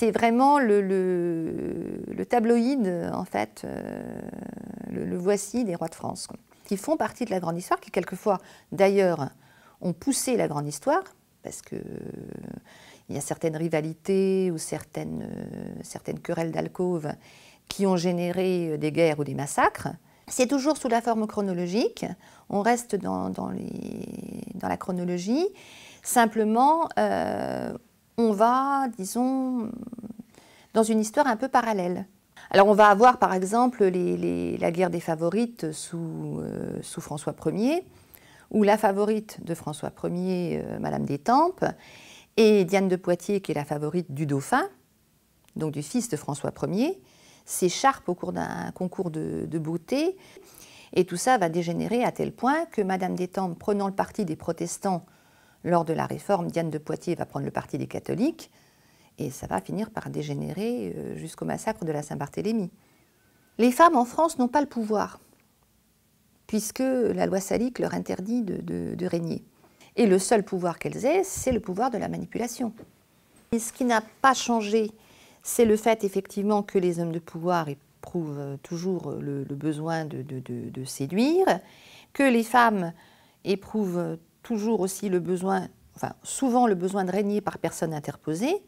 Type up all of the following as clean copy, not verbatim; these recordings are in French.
c'est vraiment le tabloïd, en fait, le voici des rois de France, qui font partie de la grande histoire, qui quelquefois, d'ailleurs, ont poussé la grande histoire, parce qu'il y a certaines rivalités ou certaines querelles d'alcôve qui ont généré des guerres ou des massacres. C'est toujours sous la forme chronologique, on reste dans la chronologie, simplement on va, disons, dans une histoire un peu parallèle. Alors on va avoir par exemple la guerre des favorites sous François Ier, où la favorite de François Ier, Madame d'Étampes, et Diane de Poitiers, qui est la favorite du dauphin, donc du fils de François Ier, s'écharpent au cours d'un concours de beauté. Et tout ça va dégénérer à tel point que Madame d'Étampes, prenant le parti des protestants lors de la Réforme, Diane de Poitiers va prendre le parti des catholiques, et ça va finir par dégénérer jusqu'au massacre de la Saint-Barthélemy. Les femmes en France n'ont pas le pouvoir, puisque la loi salique leur interdit de régner. Et le seul pouvoir qu'elles aient, c'est le pouvoir de la manipulation. Et ce qui n'a pas changé, c'est le fait effectivement que les hommes de pouvoir éprouvent toujours le besoin de séduire, que les femmes éprouvent toujours aussi le besoin, enfin souvent le besoin de régner par personne interposée.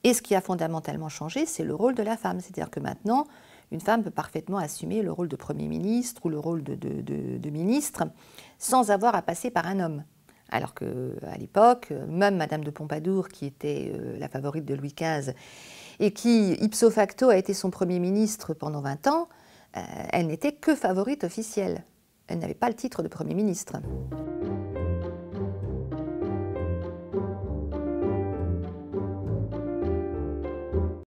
Et ce qui a fondamentalement changé, c'est le rôle de la femme. C'est-à-dire que maintenant, une femme peut parfaitement assumer le rôle de Premier ministre ou le rôle de ministre sans avoir à passer par un homme. Alors qu'à l'époque, même Madame de Pompadour, qui était la favorite de Louis XV et qui, ipso facto, a été son Premier ministre pendant 20 ans, elle n'était que favorite officielle. Elle n'avait pas le titre de Premier ministre.